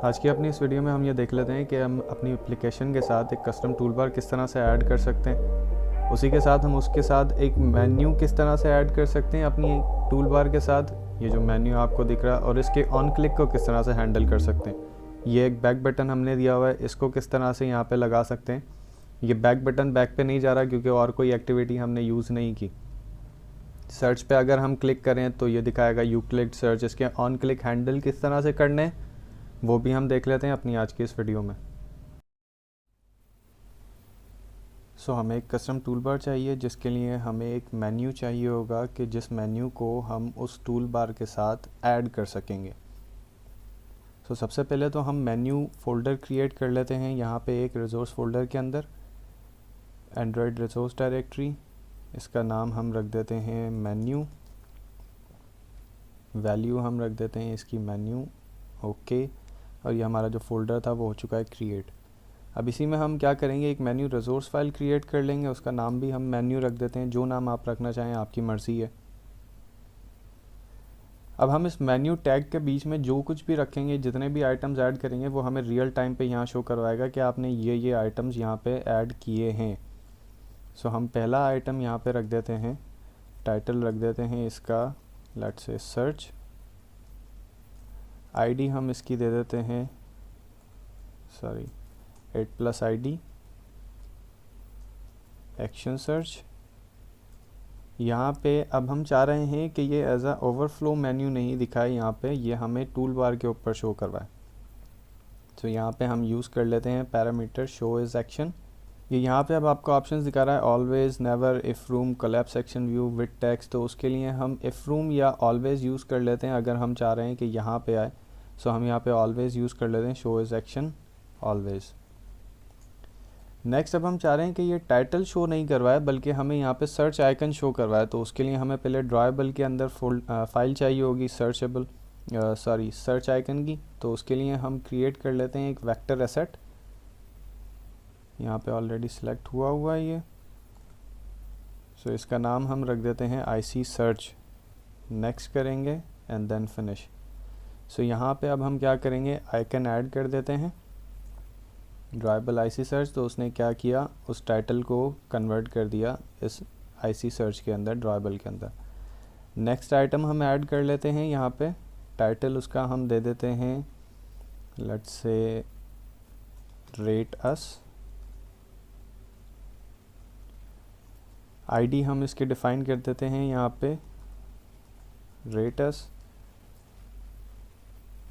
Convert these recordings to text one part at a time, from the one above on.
आज की अपनी इस वीडियो में हम ये देख लेते हैं कि हम अपनी एप्लीकेशन के साथ एक कस्टम टूल बार किस तरह से ऐड कर सकते हैं। उसी के साथ हम उसके साथ एक मेन्यू किस तरह से ऐड कर सकते हैं अपनी टूल बार के साथ। ये जो मेन्यू आपको दिख रहा है, और इसके ऑन क्लिक को किस तरह से हैंडल कर सकते हैं। ये एक बैक बटन हमने दिया हुआ है, इसको किस तरह से यहाँ पे लगा सकते हैं। ये बैक बटन बैक पे नहीं जा रहा क्योंकि और कोई एक्टिविटी हमने यूज़ नहीं की। सर्च पे अगर हम क्लिक करें तो ये दिखाएगा यू क्लिक सर्च। इसके ऑन क्लिक हैंडल किस तरह से करने हैं वो भी हम देख लेते हैं अपनी आज की इस वीडियो में। हमें एक कस्टम टूल बार चाहिए, जिसके लिए हमें एक मेन्यू चाहिए होगा कि जिस मेन्यू को हम उस टूल बार के साथ ऐड कर सकेंगे। सबसे पहले तो हम मेन्यू फ़ोल्डर क्रिएट कर लेते हैं। यहाँ पे एक रिसोर्स फ़ोल्डर के अंदर एंड्रॉयड रिसोर्स डायरेक्टरी, इसका नाम हम रख देते हैं मेन्यू, वैल्यू हम रख देते हैं इसकी मेन्यू, ओके। और ये हमारा जो फ़ोल्डर था वो हो चुका है क्रिएट। अब इसी में हम क्या करेंगे, एक मेन्यू रिसोर्स फाइल क्रिएट कर लेंगे, उसका नाम भी हम मेन्यू रख देते हैं। जो नाम आप रखना चाहें आपकी मर्ज़ी है। अब हम इस मेन्यू टैग के बीच में जो कुछ भी रखेंगे, जितने भी आइटम्स ऐड करेंगे, वो हमें रियल टाइम पे यहाँ शो करवाएगा कि आपने ये आइटम्स यहाँ पे ऐड किए हैं। हम पहला आइटम यहाँ पे रख देते हैं, टाइटल रख देते हैं इसका लेट्स से सर्च। आईडी हम इसकी दे देते हैं 8+ ID एक्शन सर्च। यहाँ पे अब हम चाह रहे हैं कि ये एज अ ओवरफ्लो मेन्यू नहीं दिखाए, यहाँ पे ये हमें टूल बार के ऊपर शो करवाए। यहाँ पे हम यूज़ कर लेते हैं पैरामीटर शो इज़ एक्शन। ये यहाँ पे अब आपको ऑप्शंस दिखा रहा है, always, never, if room, collapse section view, with text. तो उसके लिए हम इफ़ रूम या ऑलवेज यूज़ कर लेते हैं अगर हम चाह रहे हैं कि यहाँ पे आए। हम यहाँ पे ऑलवेज यूज़ कर लेते हैं, show is action always. Next अब हम चाह रहे हैं कि ये टाइटल शो नहीं करवाए बल्कि हमें यहाँ पे सर्च आइकन शो करवाए। तो उसके लिए हमें पहले ड्राइबल के अंदर फाइल चाहिए होगी सर्च आइकन की। तो उसके लिए हम क्रिएट कर लेते हैं एक वेक्टर एसेट, यहाँ पे ऑलरेडी सिलेक्ट हुआ है ये। इसका नाम हम रख देते हैं IC सर्च। नेक्स्ट करेंगे एंड देन फिनिश। यहाँ पे अब हम क्या करेंगे, आइकन ऐड कर देते हैं ड्राइबल IC सर्च। तो उसने क्या किया, उस टाइटल को कन्वर्ट कर दिया इस IC सर्च के अंदर, ड्राइबल के अंदर। नेक्स्ट आइटम हम ऐड कर लेते हैं यहाँ पे, टाइटल उसका हम दे देते हैं लेट्स से रेट अस। ID हम इसके डिफ़ाइन कर देते हैं यहाँ पे रेट अस।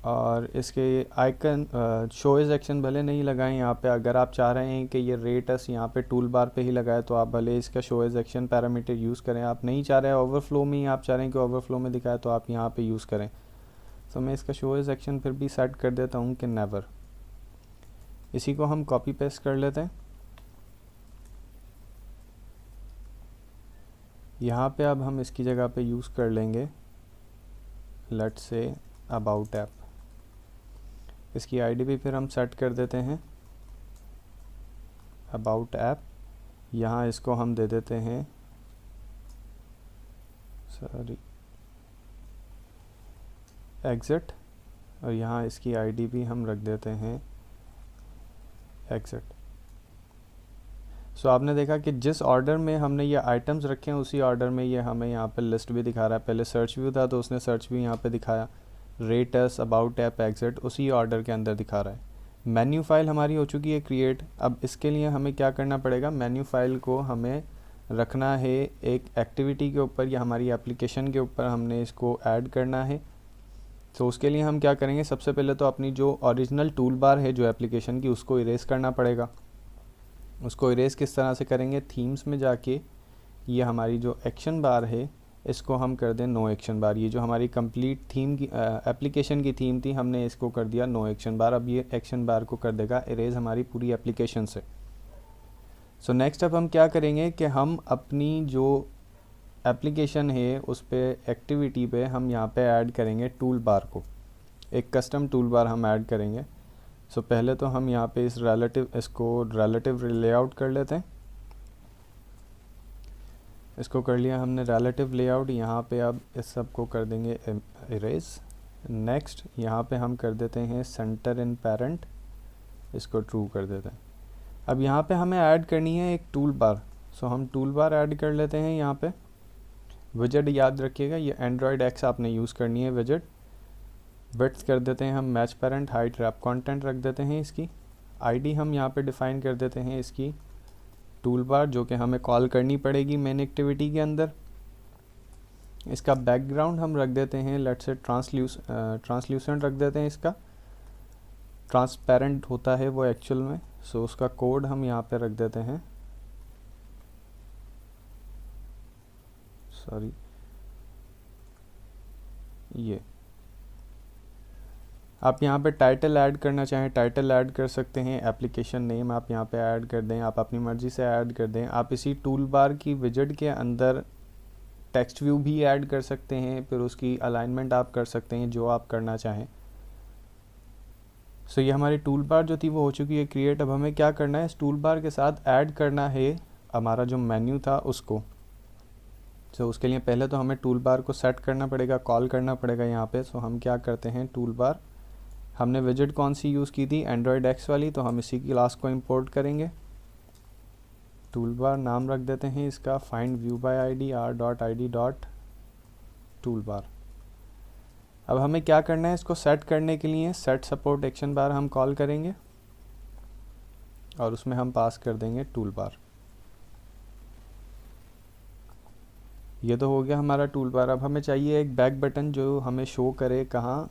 और इसके आइकन शो इज़ एक्शन भले नहीं लगाएं यहाँ पे। अगर आप चाह रहे हैं कि ये रेट अस यहाँ पे टूल बार पे ही लगाए तो आप भले इसका show is action parameter use करें। आप नहीं चाह रहे हैं ओवरफ्लो में ही, आप चाह रहे हैं कि ओवरफ्लो में दिखाए, तो आप यहाँ पे यूज़ करें। मैं इसका शो इज़ एक्शन फिर भी सेट कर देता हूँ कि नेवर। इसी को हम कॉपी पेस्ट कर लेते हैं। यहाँ पे अब हम इसकी जगह पे यूज़ कर लेंगे लेट्स से अबाउट ऐप। इसकी ID भी फिर हम सेट कर देते हैं अबाउट ऐप। यहाँ इसको हम दे देते हैं एग्जिट, और यहाँ इसकी ID भी हम रख देते हैं एग्जिट। आपने देखा कि जिस ऑर्डर में हमने ये आइटम्स रखे हैं उसी ऑर्डर में ये हमें यहाँ पे लिस्ट भी दिखा रहा है। पहले सर्च व्यू था तो उसने सर्च भी यहाँ पे दिखाया, rate us, about app, exit उसी ऑर्डर के अंदर दिखा रहा है। मेन्यू फाइल हमारी हो चुकी है क्रिएट। अब इसके लिए हमें क्या करना पड़ेगा, मेन्यू फाइल को हमें रखना है एक एक्टिविटी के ऊपर या हमारी एप्लीकेशन के ऊपर हमने इसको ऐड करना है। उसके लिए हम क्या करेंगे, सबसे पहले तो अपनी जो ओरिजिनल टूल बार है जो एप्लीकेशन की, उसको इरेज करना पड़ेगा। उसको इरेज किस तरह से करेंगे, थीम्स में जाके ये हमारी जो एक्शन बार है इसको हम कर दें नो एक्शन बार। ये जो हमारी कंप्लीट थीम की एप्लीकेशन की थीम थी, हमने इसको कर दिया नो एक्शन बार। अब ये एक्शन बार को कर देगा इरेज हमारी पूरी एप्लीकेशन से। नेक्स्ट अब हम क्या करेंगे कि हम अपनी जो एप्लीकेशन है उस पर एक्टिविटी पे हम यहाँ पे ऐड करेंगे टूल बार को, एक कस्टम टूल बार हम ऐड करेंगे। पहले तो हम यहाँ पे इसको रिलेटिव लेआउट कर लेते हैं। इसको कर लिया हमने रिलेटिव लेआउट। यहाँ पे अब इस सब को कर देंगे इरेज। नेक्स्ट यहाँ पे हम कर देते हैं सेंटर इन पेरेंट, इसको ट्रू कर देते हैं। अब यहाँ पे हमें ऐड करनी है एक टूल बार, सो हम टूल बार ऐड कर लेते हैं। यहाँ पे विजेट याद रखिएगा, ये एंड्रॉयड एक्स आपने यूज़ करनी है विजेट। विड्थ कर देते हैं हम match parent, height wrap content रख देते हैं। इसकी आईडी हम यहाँ पे डिफ़ाइन कर देते हैं इसकी टूल बार, जो कि हमें कॉल करनी पड़ेगी मेन एक्टिविटी के अंदर। इसका बैकग्राउंड हम रख देते हैं लेट्स से ट्रांसल्यूसेंट रख देते हैं। इसका ट्रांसपेरेंट होता है वो एक्चुअल में, सो उसका कोड हम यहाँ पे रख देते हैं, सॉरी ये। आप यहाँ पे टाइटल ऐड करना चाहें टाइटल ऐड कर सकते हैं, एप्लीकेशन नेम आप यहाँ पे ऐड कर दें, आप अपनी मर्ज़ी से ऐड कर दें। आप इसी टूल बार की विजेट के अंदर टेक्स्ट व्यू भी ऐड कर सकते हैं, फिर उसकी अलाइनमेंट आप कर सकते हैं जो आप करना चाहें। सो ये हमारी टूल बार जो थी वो हो चुकी है क्रिएट। अब हमें क्या करना है, इस टूल बार के साथ ऐड करना है हमारा जो मेन्यू था उसको। सो उसके लिए पहले तो हमें टूल बार को सेट करना पड़ेगा, कॉल करना पड़ेगा यहाँ पे। सो हम क्या करते हैं, टूल बार हमने विजेट कौन सी यूज़ की थी, एंड्रॉयड एक्स वाली, तो हम इसी क्लास को इंपोर्ट करेंगे। टूल बार नाम रख देते हैं इसका फाइंड व्यू बाय आईडी r.id.टूल बार। अब हमें क्या करना है, इसको सेट करने के लिए सेट सपोर्ट एक्शन बार हम कॉल करेंगे और उसमें हम पास कर देंगे टूल बार। ये तो हो गया हमारा टूल बार। अब हमें चाहिए एक बैक बटन जो हमें शो करे कहाँ,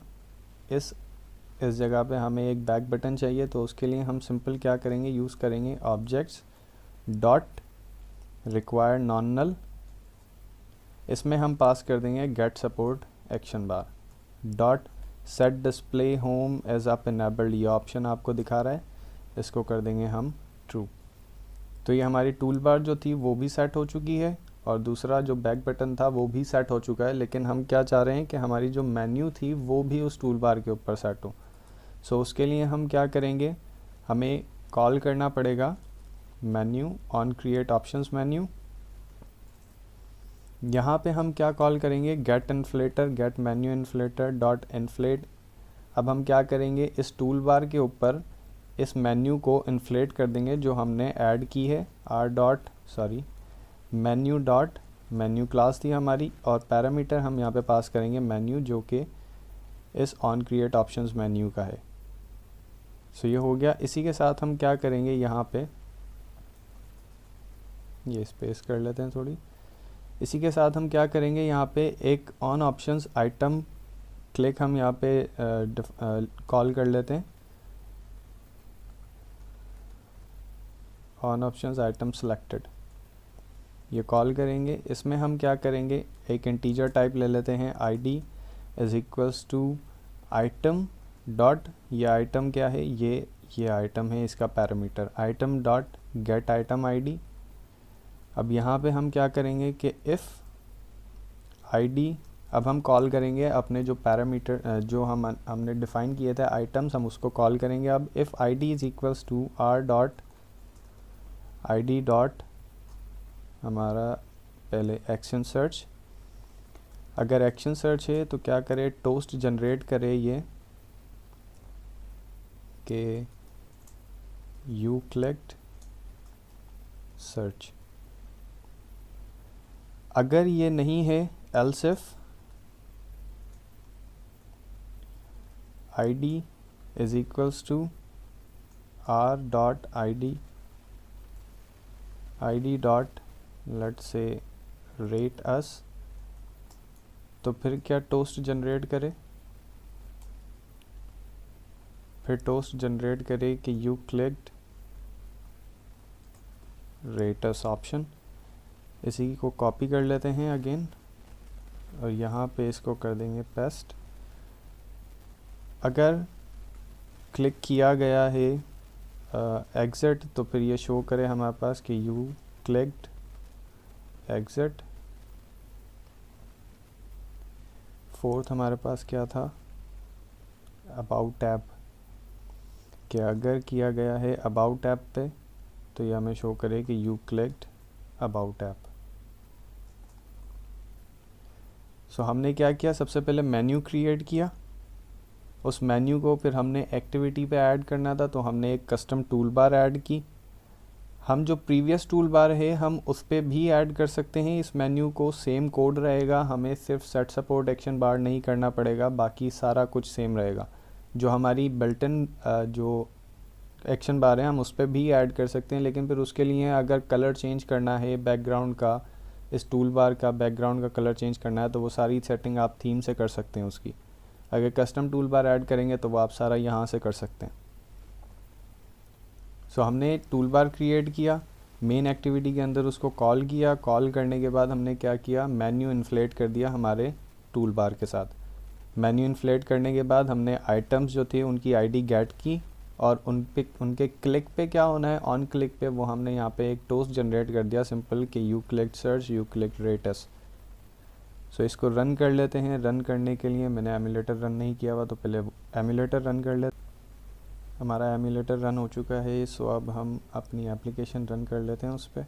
इस जगह पे हमें एक बैक बटन चाहिए। तो उसके लिए हम सिंपल क्या करेंगे, यूज़ करेंगे objects dot required non null. इसमें हम पास कर देंगे get support action bar dot set display home as up enabled. ये ऑप्शन आपको दिखा रहा है, इसको कर देंगे हम ट्रू। तो ये हमारी टूल बार जो थी वो भी सेट हो चुकी है और दूसरा जो बैक बटन था वो भी सेट हो चुका है। लेकिन हम क्या चाह रहे हैं कि हमारी जो मेन्यू थी वो भी उस टूल बार के ऊपर सेट हो। सो उसके लिए हम क्या करेंगे, हमें कॉल करना पड़ेगा menu on create options menu. यहाँ पे हम क्या कॉल करेंगे, get inflater get menu inflater dot inflate. अब हम क्या करेंगे, इस टूल बार के ऊपर इस मेन्यू को इन्फ्लेट कर देंगे जो हमने ऐड की है मेन्यू डॉट मेन्यू क्लास थी हमारी, और पैरामीटर हम यहाँ पे पास करेंगे मेन्यू जो कि इस ऑन क्रिएट ऑप्शंस मेन्यू का है। सो ये हो गया। इसी के साथ हम क्या करेंगे, यहाँ पे ये स्पेस कर लेते हैं थोड़ी। इसी के साथ हम क्या करेंगे, यहाँ पे एक ऑन ऑप्शंस आइटम क्लिक हम यहाँ पे कॉल कर लेते हैं, ऑन ऑप्शंस आइटम सेलेक्टेड, ये कॉल करेंगे। इसमें हम क्या करेंगे, एक इंटीजर टाइप ले लेते हैं ID is equals to item dot, ये आइटम क्या है, ये आइटम है, इसका parameter item dot get item ID. अब यहाँ पे हम क्या करेंगे कि इफ़ आईडी, अब हम कॉल करेंगे अपने जो पैरामीटर जो हमने डिफ़ाइन किए थे आइटम्स, हम उसको कॉल करेंगे। अब if ID is equals to R dot ID dot हमारा पहले एक्शन सर्च, अगर एक्शन सर्च है तो क्या करे, टोस्ट जनरेट करे ये कि यू क्लिक्ड सर्च। अगर ये नहीं है else if ID is equals to R dot ID dot let's से रेट अस, तो फिर क्या टोस्ट जनरेट करे, फिर टोस्ट जनरेट करे कि you clicked rate us option. इसी को कॉपी कर लेते हैं अगेन और यहाँ पे इसको कर देंगे पेस्ट। अगर क्लिक किया गया है एग्जिट तो फिर ये शो करे हमारे पास कि यू क्लिक्ड एग्जिट। फोर्थ हमारे पास क्या था, अबाउट टैब, कि अगर किया गया है अबाउट टैब पे तो ये हमें शो करे कि यू क्लिक्ड अबाउट टैब। सो हमने क्या किया, सबसे पहले मेन्यू क्रिएट किया, उस मेन्यू को फिर हमने एक्टिविटी पे ऐड करना था, तो हमने एक कस्टम टूल बार ऐड की। हम जो प्रीवियस टूल बार है हम उस पर भी ऐड कर सकते हैं इस मेन्यू को, सेम कोड रहेगा, हमें सिर्फ सेट सपोर्ट एक्शन बार नहीं करना पड़ेगा, बाकी सारा कुछ सेम रहेगा। जो हमारी बिल्टन जो एक्शन बार है हम उस पर भी ऐड कर सकते हैं, लेकिन फिर उसके लिए अगर कलर चेंज करना है बैकग्राउंड का, इस टूल बार का बैकग्राउंड का कलर चेंज करना है, तो वो सारी सेटिंग आप थीम से कर सकते हैं उसकी। अगर कस्टम टूल बार ऐड करेंगे तो वो आप सारा यहाँ से कर सकते हैं। सो हमने टूल बार क्रिएट किया, मेन एक्टिविटी के अंदर उसको कॉल किया, कॉल करने के बाद हमने क्या किया, मेन्यू इन्फ्लेट कर दिया हमारे टूल बार के साथ। मेन्यू इन्फ्लेट करने के बाद हमने आइटम्स जो थे उनकी आईडी गेट की, और उनके क्लिक पे क्या होना है, ऑन क्लिक पे वो हमने यहाँ पे एक टोस्ट जनरेट कर दिया सिंपल कि you click search, you click rates. So इसको रन कर लेते हैं। रन करने के लिए मैंने एमुलेटर रन नहीं किया हुआ, तो पहले एमुलेटर रन कर लेते। हमारा एमुलेटर रन हो चुका है, सो अब हम अपनी एप्लीकेशन रन कर लेते हैं उस पर।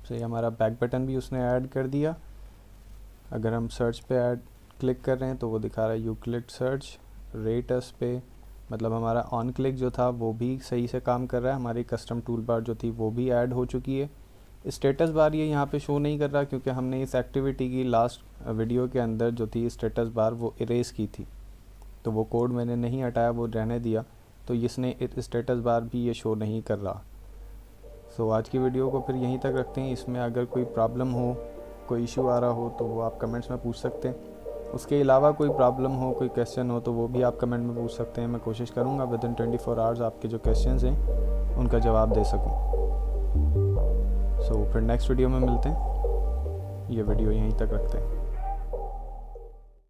तो ये हमारा बैक बटन भी उसने ऐड कर दिया। अगर हम सर्च पे ऐड क्लिक कर रहे हैं तो वो दिखा रहा है यू क्लिक सर्च रेटस पे, मतलब हमारा ऑन क्लिक जो था वो भी सही से काम कर रहा है, हमारी कस्टम टूल बार जो थी वो भी ऐड हो चुकी है। स्टेटस बार ये यहाँ पे शो नहीं कर रहा क्योंकि हमने इस एक्टिविटी की लास्ट वीडियो के अंदर जो थी स्टेटस बार वो इरेज की थी, तो वो कोड मैंने नहीं हटाया, वो रहने दिया, तो इसने स्टेटस बार भी ये शो नहीं कर रहा। सो आज की वीडियो को फिर यहीं तक रखते हैं। इसमें अगर कोई प्रॉब्लम हो, कोई इशू आ रहा हो तो वो आप कमेंट्स में पूछ सकते हैं। उसके अलावा कोई प्रॉब्लम हो, कोई क्वेश्चन हो तो वो भी आप कमेंट में पूछ सकते हैं। मैं कोशिश करूँगा विद इन 24 आवर्स आपके जो क्वेश्चंस हैं उनका जवाब दे सकूँ। सो फिर नेक्स्ट वीडियो में मिलते हैं। ये वीडियो यहीं तक रखते हैं।